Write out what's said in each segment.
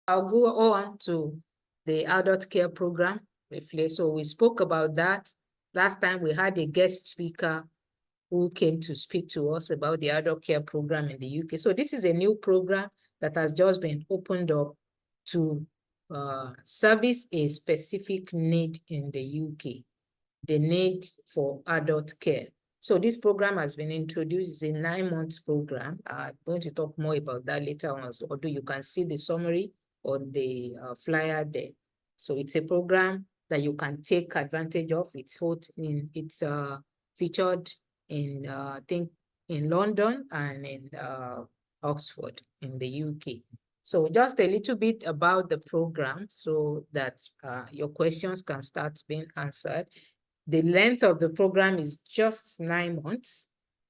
I'll go on to the adult care program briefly. So we spoke about that. Last time we had a guest speaker who came to speak to us about the adult care program in the UK. So this is a new program that has just been opened up to service a specific need in the UK, the need for adult care. So this program has been introduced. It's a 9-month program. I'm going to talk more about that later on, although you can see the summary on the flyer there. So it's a program that you can take advantage of. It's featured in, I think, in London and in Oxford in the UK. So just a little bit about the program so that your questions can start being answered. The length of the program is just 9 months,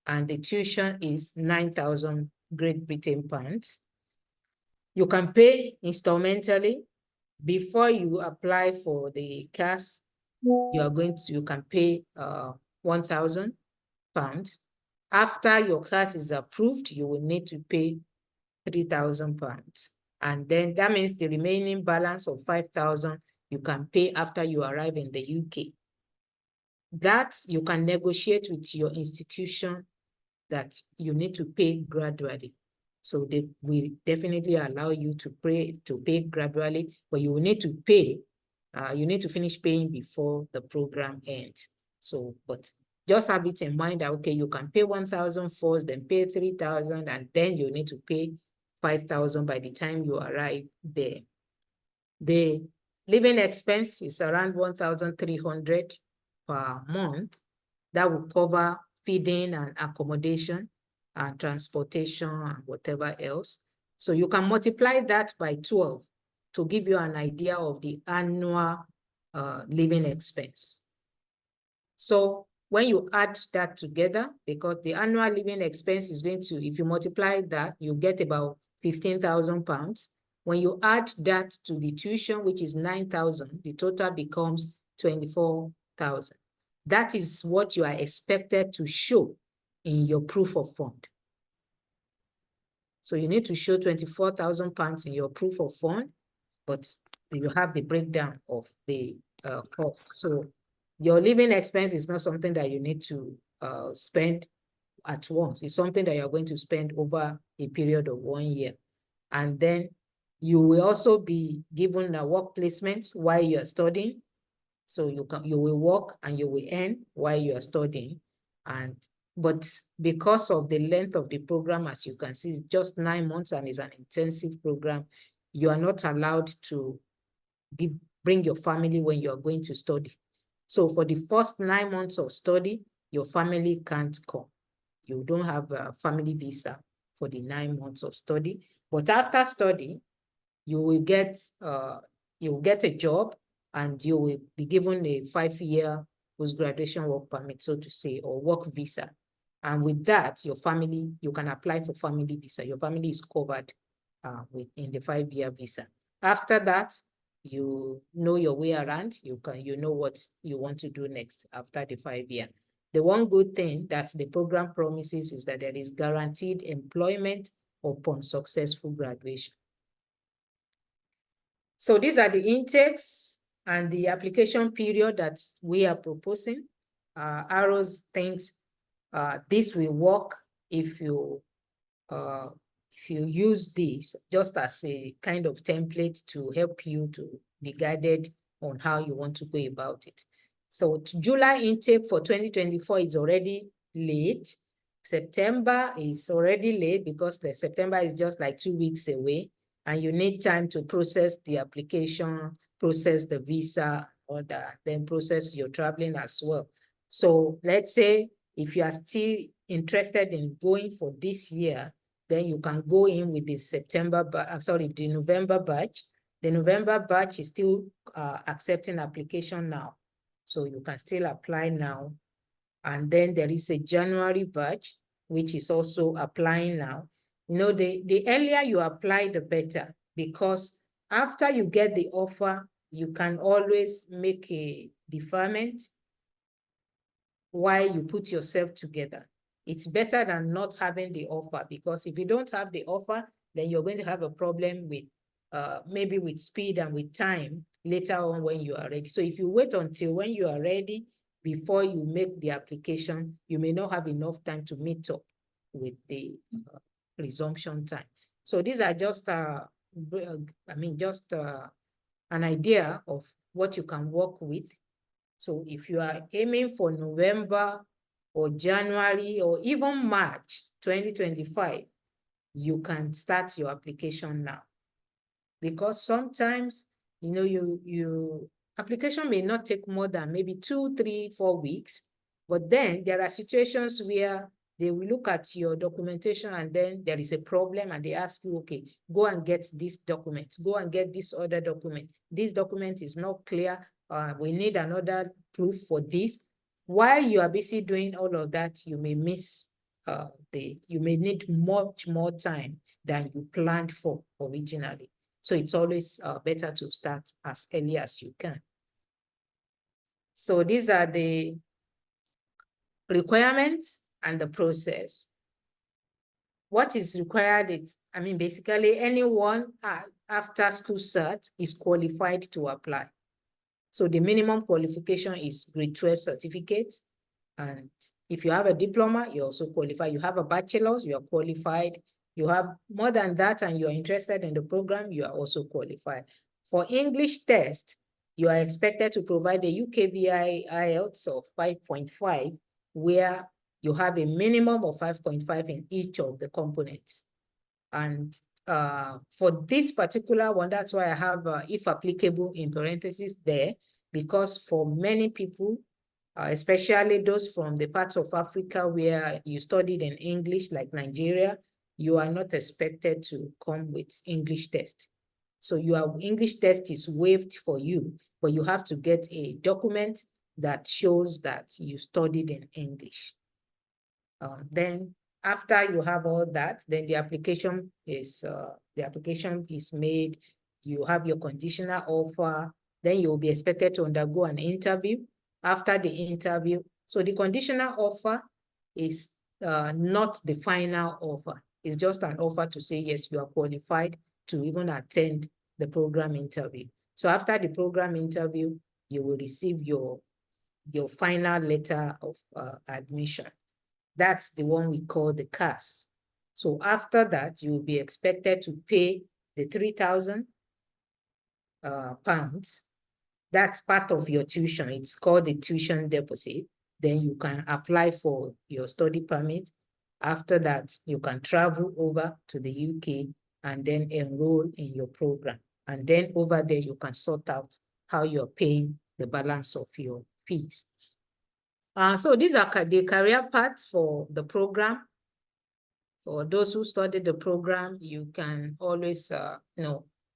and the tuition is 9,000 Great Britain pounds. You can pay installmentally. Before you apply for the CAS, you can pay 1,000 pounds. After your CAS is approved, you will need to pay 3,000 pounds. And then that means the remaining balance of 5,000 you can pay after you arrive in the UK. That you can negotiate with your institution that you need to pay gradually. So they will definitely allow you to pay gradually, but you will need to pay, you need to finish paying before the program ends. So, but just have it in mind that, okay, you can pay 1,000 first, then pay 3,000, and then you need to pay 5,000 by the time you arrive there. The living expense is around 1,300 per month. That will cover feeding and accommodation and transportation and whatever else. So you can multiply that by 12 to give you an idea of the annual living expense. So when you add that together, because the annual living expense is going to, if you multiply that, you get about 15,000 pounds. When you add that to the tuition, which is 9,000, the total becomes 24,000. That is what you are expected to show in your proof of fund. So you need to show 24,000 pounds in your proof of fund, but you have the breakdown of the cost. So your living expense is not something that you need to spend at once. It's something that you're going to spend over a period of 1 year. And then you will also be given a work placement while you are studying. So you will work and you will earn while you are studying. But because of the length of the program, as you can see, it's just 9 months and it's an intensive program. You are not allowed to bring your family when you are going to study. So for the first 9 months of study, your family can't come. You don't have a family visa for the 9 months of study. But after study, you will get a job and you will be given a 5-year post-graduation work permit, so to say, or work visa. And with that, your family, you can apply for family visa. Your family is covered in the 5-year visa. After that, you know your way around. You know what you want to do next after the 5-year. The one good thing that the program promises is that there is guaranteed employment upon successful graduation. So these are the intakes and the application period that we are proposing. Arrows thinks this will work if you use this just as a kind of template to help you to be guided on how you want to go about it. So July intake for 2024 is already late. September is already late because the September is just like 2 weeks away, and you need time to process the application, process the visa, or then process your traveling as well. So let's say if you are still interested in going for this year, then you can go in with the the November batch. The November batch is still accepting application now. So you can still apply now. And then there is a January batch, which is also applying now. You know, the earlier you apply, the better, because after you get the offer, you can always make a deferment while you put yourself together. It's better than not having the offer, because if you don't have the offer, then you're going to have a problem with maybe with speed and with time later on when you are ready. So if you wait until when you are ready before you make the application, you may not have enough time to meet up with the resumption time. So these are just, just an idea of what you can work with. So if you are aiming for November or January or even March 2025, you can start your application now. Because sometimes, you know, your application may not take more than maybe 2, 3, 4 weeks, but then there are situations where they will look at your documentation and then there is a problem and they ask you, okay, go and get this document, go and get this other document. This document is not clear. We need another proof for this. While you are busy doing all of that, you may miss you may need much more time than you planned for originally. So it's always better to start as early as you can. So these are the requirements and the process. What is required is, basically anyone after school cert is qualified to apply. So the minimum qualification is grade 12 certificate. And if you have a diploma, you also qualify. You have a bachelor's, you are qualified. You have more than that and you're interested in the program, you are also qualified. For English test, you are expected to provide a UKVI IELTS of 5.5, where you have a minimum of 5.5 in each of the components. And for this particular one, that's why I have, if applicable, in parentheses there, because for many people, especially those from the parts of Africa where you studied in English, like Nigeria, you are not expected to come with English test. So your English test is waived for you, but you have to get a document that shows that you studied in English. Then after you have all that, then the application is made. You have your conditional offer. Then you will be expected to undergo an interview. After the interview, so the conditional offer is not the final offer. It's just an offer to say, yes, you are qualified to even attend the program interview. So after the program interview, you will receive your final letter of admission. That's the one we call the CAS. So after that, you will be expected to pay the 3,000 pounds. That's part of your tuition. It's called the tuition deposit. Then you can apply for your study permit. After that, you can travel over to the UK and then enroll in your program. And then over there, you can sort out how you're paying the balance of your fees. So these are the career paths for the program. For those who studied the program, you can always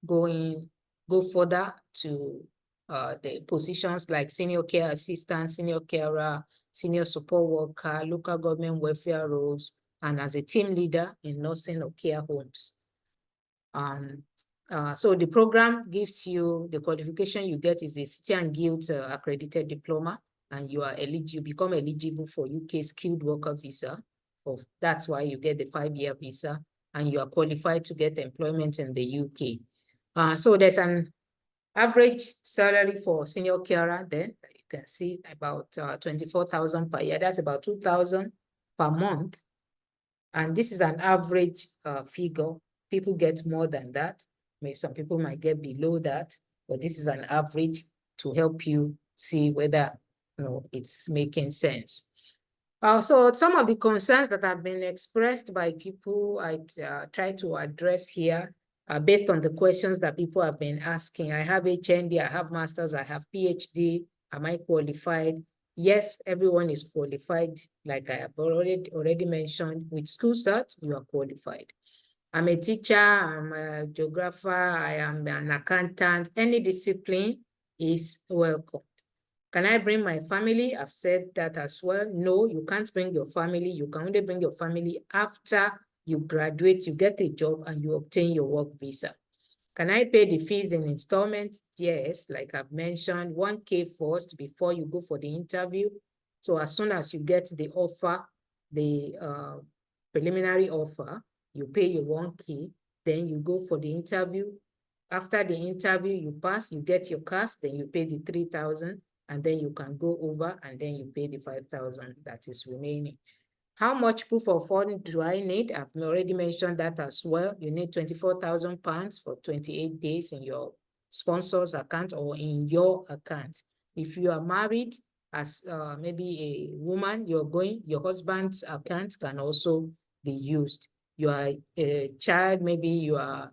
go further to the positions like senior care assistant, senior carer, senior support worker, local government welfare roles, and as a team leader in nursing or care homes. So the program gives you, the qualification you get is a City and Guilds accredited diploma, and you become eligible for UK skilled worker visa. That's why you get the 5-year visa, and you are qualified to get employment in the UK. So there's an average salary for senior carer there. You can see about 24,000 per year. That's about 2,000 per month. And this is an average figure. People get more than that. Maybe some people might get below that, but this is an average to help you see whether it's making sense. So some of the concerns that have been expressed by people, I try to address here based on the questions that people have been asking. I have HND, I have master's, I have PhD. Am I qualified? Yes, everyone is qualified. Like I have already mentioned, with school cert, you are qualified. I'm a teacher, I'm a geographer, I am an accountant. Any discipline is welcome. Can I bring my family? I've said that as well. No, you can't bring your family. You can only bring your family after you graduate, you get a job, and you obtain your work visa. Can I pay the fees in installments? Yes, like I've mentioned, 1K first before you go for the interview. So as soon as you get the offer, the preliminary offer, you pay your 1K, then you go for the interview. After the interview, you pass, you get your CAS, then you pay the 3,000, and then you can go over and then you pay the 5,000 that is remaining. How much proof of fund do I need? I've already mentioned that as well. You need £24,000 for 28 days in your sponsor's account or in your account. If you are married, as maybe a woman, your husband's account can also be used. You are a child, maybe you are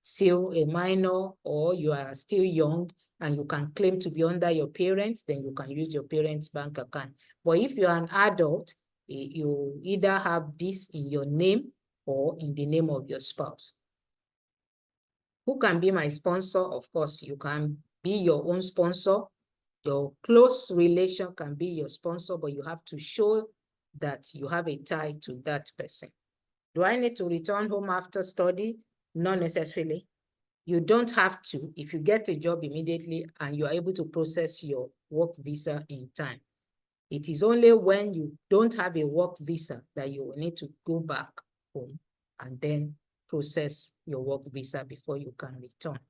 still a minor or you are still young and you can claim to be under your parents, then you can use your parents' bank account. But if you are an adult, you either have this in your name or in the name of your spouse. Who can be my sponsor? Of course, you can be your own sponsor. Your close relation can be your sponsor, but you have to show that you have a tie to that person. Do I need to return home after study? Not necessarily. You don't have to if you get a job immediately and you're able to process your work visa in time. It is only when you don't have a work visa that you will need to go back home and then process your work visa before you can return.